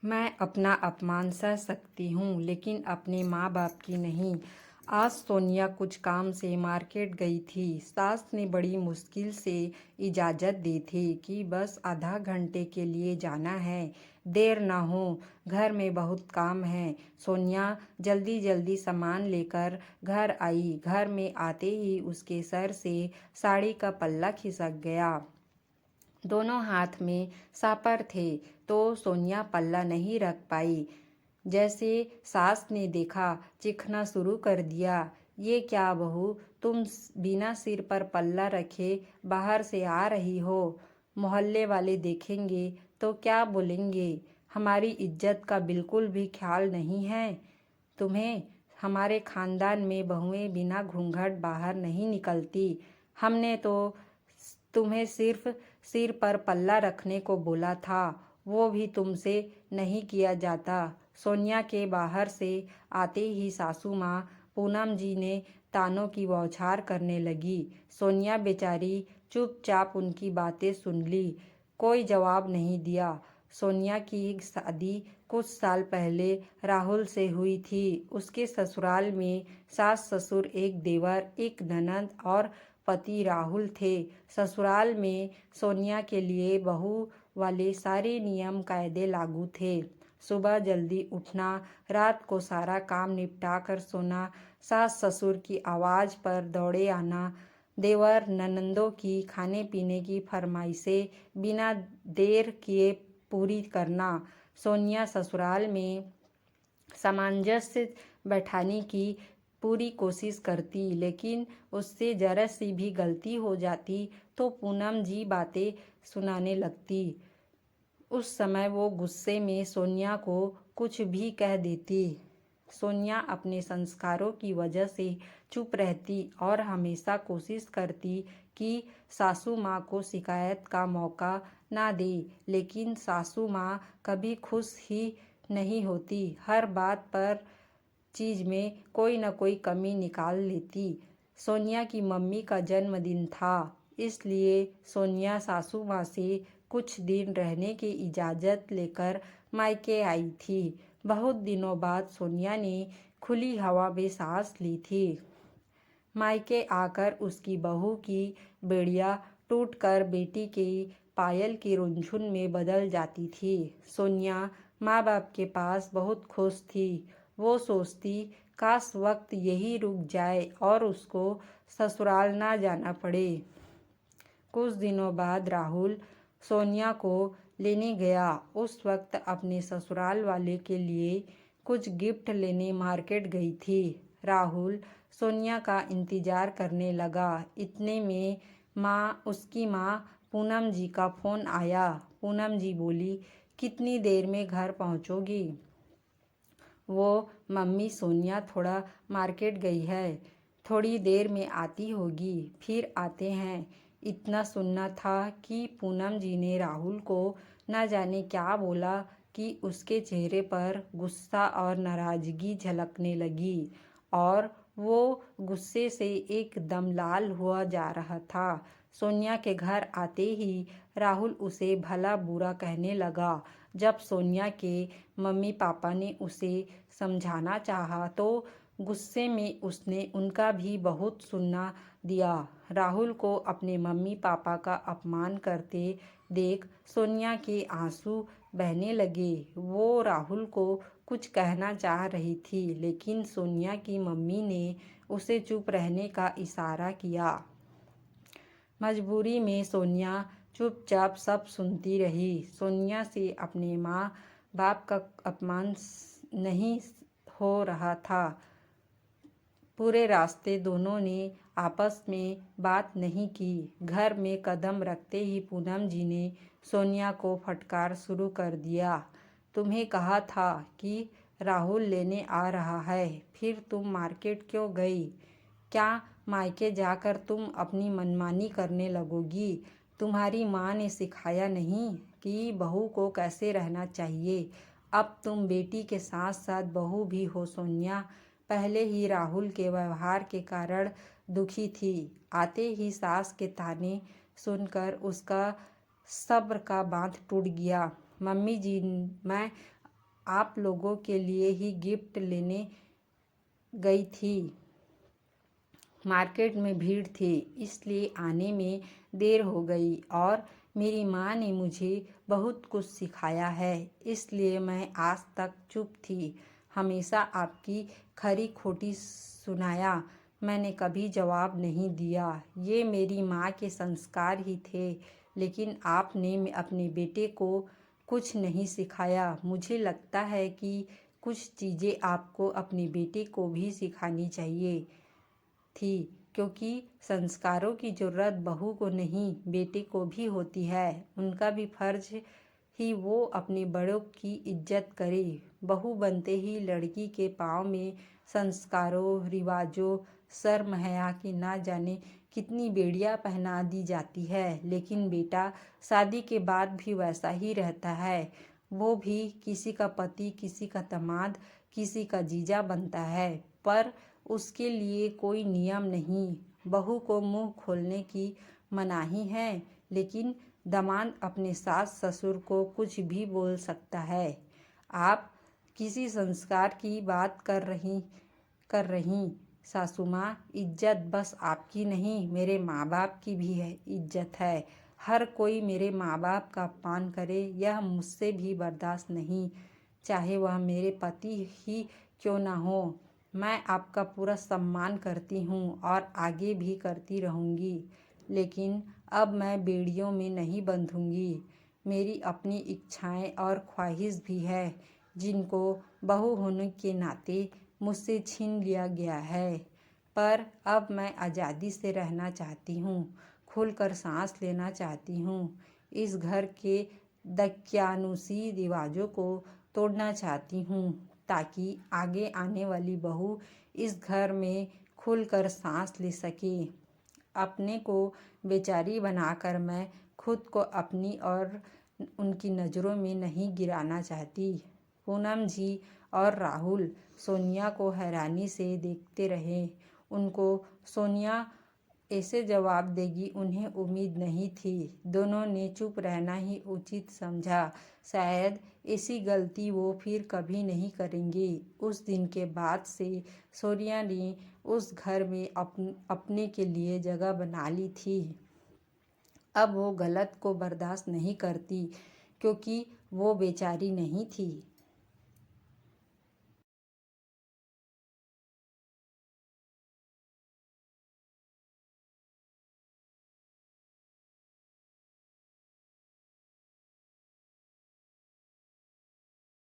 मैं अपना अपमान सह सकती हूँ लेकिन अपने माँ बाप की नहीं। आज सोनिया कुछ काम से मार्केट गई थी। सास ने बड़ी मुश्किल से इजाज़त दी थी कि बस आधा घंटे के लिए जाना है, देर ना हो, घर में बहुत काम है। सोनिया जल्दी जल्दी सामान लेकर घर आई। घर में आते ही उसके सर से साड़ी का पल्ला खिसक गया। दोनों हाथ में सापर थे तो सोनिया पल्ला नहीं रख पाई। जैसे सास ने देखा, चीखना शुरू कर दिया, ये क्या बहू, तुम बिना सिर पर पल्ला रखे बाहर से आ रही हो? मोहल्ले वाले देखेंगे तो क्या बोलेंगे? हमारी इज्जत का बिल्कुल भी ख्याल नहीं है तुम्हें? हमारे खानदान में बहुएं बिना घूंघट बाहर नहीं निकलती। हमने तो तुम्हें सिर्फ सिर पर पल्ला रखने को बोला था, वो भी तुमसे नहीं किया जाता। सोनिया के बाहर से आते ही सासू माँ पूनम जी ने तानों की बौछार करने लगी। सोनिया बेचारी चुपचाप उनकी बातें सुन ली, कोई जवाब नहीं दिया। सोनिया की शादी कुछ साल पहले राहुल से हुई थी। उसके ससुराल में सास ससुर, एक देवर, एक ननद और पति राहुल थे। ससुराल में सोनिया के लिए बहू वाले सारे नियम कायदे लागू थे। सुबह जल्दी उठना, रात को सारा काम निपटा कर सोना, सास ससुर की आवाज़ पर दौड़े आना, देवर ननंदों की खाने पीने की फरमाइशें बिना देर किए पूरी करना। सोनिया ससुराल में सामंजस्य बैठाने की पूरी कोशिश करती, लेकिन उससे जरा सी भी गलती हो जाती तो पूनम जी बातें सुनाने लगती। उस समय वो गुस्से में सोनिया को कुछ भी कह देती। सोनिया अपने संस्कारों की वजह से चुप रहती और हमेशा कोशिश करती कि सासू माँ को शिकायत का मौका ना दे, लेकिन सासू माँ कभी खुश ही नहीं होती। हर बात पर चीज़ में कोई न कोई कमी निकाल लेती। सोनिया की मम्मी का जन्मदिन था, इसलिए सोनिया सासू माँ से कुछ दिन रहने की इजाज़त लेकर मायके आई थी। बहुत दिनों बाद सोनिया ने खुली हवा में सांस ली थी। मायके आकर उसकी बहू की बेड़ियाँ टूटकर बेटी की पायल की रुनझुन में बदल जाती थी। सोनिया माँ बाप के पास बहुत खुश थी। वो सोचती, काश वक्त यही रुक जाए और उसको ससुराल ना जाना पड़े। कुछ दिनों बाद राहुल सोनिया को लेने गया। उस वक्त अपने ससुराल वाले के लिए कुछ गिफ्ट लेने मार्केट गई थी। राहुल सोनिया का इंतज़ार करने लगा। इतने में उसकी माँ पूनम जी का फ़ोन आया। पूनम जी बोली, कितनी देर में घर पहुँचोगी? वो, मम्मी सोनिया थोड़ा मार्केट गई है, थोड़ी देर में आती होगी, फिर आते हैं। इतना सुनना था कि पूनम जी ने राहुल को न जाने क्या बोला कि उसके चेहरे पर गुस्सा और नाराज़गी झलकने लगी और वो गुस्से से एकदम लाल हुआ जा रहा था। सोनिया के घर आते ही राहुल उसे भला बुरा कहने लगा। जब सोनिया के मम्मी पापा ने उसे समझाना चाहा तो गुस्से में उसने उनका भी बहुत सुनना दिया। राहुल को अपने मम्मी पापा का अपमान करते देख सोनिया के आंसू बहने लगे। वो राहुल को कुछ कहना चाह रही थी, लेकिन सोनिया की मम्मी ने उसे चुप रहने का इशारा किया। मजबूरी में सोनिया चुपचाप सब सुनती रही। सोनिया से अपने माँ बाप का अपमान नहीं हो रहा था। पूरे रास्ते दोनों ने आपस में बात नहीं की। घर में कदम रखते ही पूनम जी ने सोनिया को फटकार शुरू कर दिया। तुम्हें कहा था कि राहुल लेने आ रहा है, फिर तुम मार्केट क्यों गई? क्या मायके जाकर तुम अपनी मनमानी करने लगोगी? तुम्हारी माँ ने सिखाया नहीं कि बहू को कैसे रहना चाहिए? अब तुम बेटी के साथ साथ बहू भी हो सोनिया। पहले ही राहुल के व्यवहार के कारण दुखी थी। आते ही सास के ताने सुनकर उसका सब्र का बांध टूट गया। मम्मी जी, मैं आप लोगों के लिए ही गिफ्ट लेने गई थी। मार्केट में भीड़ थी, इसलिए आने में देर हो गई और मेरी माँ ने मुझे बहुत कुछ सिखाया है, इसलिए मैं आज तक चुप थी। हमेशा आपकी खरी खोटी सुनाया, मैंने कभी जवाब नहीं दिया। ये मेरी माँ के संस्कार ही थे, लेकिन आपने अपने बेटे को कुछ नहीं सिखाया। मुझे लगता है कि कुछ चीज़ें आपको अपने बेटे को भी सिखानी चाहिए थी, क्योंकि संस्कारों की ज़रूरत बहू को नहीं, बेटे को भी होती है। उनका भी फर्ज ही वो अपने बड़ों की इज्जत करे। बहू बनते ही लड़की के पाँव में संस्कारों, रिवाजों, शर्म हया की ना जाने कितनी बेड़ियाँ पहना दी जाती है, लेकिन बेटा शादी के बाद भी वैसा ही रहता है। वो भी किसी का पति, किसी का दामाद, किसी का जीजा बनता है, पर उसके लिए कोई नियम नहीं। बहू को मुंह खोलने की मनाही है, लेकिन दामाद अपने सास ससुर को कुछ भी बोल सकता है। आप किसी संस्कार की बात कर रही सासू माँ। इज्जत बस आपकी नहीं, मेरे माँ बाप की भी है इज्जत है। हर कोई मेरे माँ बाप का अपमान करे, यह मुझसे भी बर्दाश्त नहीं, चाहे वह मेरे पति ही क्यों ना हो। मैं आपका पूरा सम्मान करती हूँ और आगे भी करती रहूँगी, लेकिन अब मैं बेड़ियों में नहीं बंधूंगी। मेरी अपनी इच्छाएं और ख्वाहिश भी है, जिनको बहू होने के नाते मुझसे छीन लिया गया है। पर अब मैं आज़ादी से रहना चाहती हूँ, खुलकर सांस लेना चाहती हूँ। इस घर के दक्यानुसी रिवाजों को तोड़ना चाहती हूँ, ताकि आगे आने वाली बहू इस घर में खुलकर सांस ले सके। अपने को बेचारी बनाकर मैं खुद को अपनी और उनकी नज़रों में नहीं गिराना चाहती। पूनम जी और राहुल सोनिया को हैरानी से देखते रहे। उनको सोनिया ऐसे जवाब देगी उन्हें उम्मीद नहीं थी। दोनों ने चुप रहना ही उचित समझा। शायद ऐसी गलती वो फिर कभी नहीं करेंगे। उस दिन के बाद से सोनिया ने उस घर में अपने के लिए जगह बना ली थी। अब वो गलत को बर्दाश्त नहीं करती, क्योंकि वो बेचारी नहीं थी।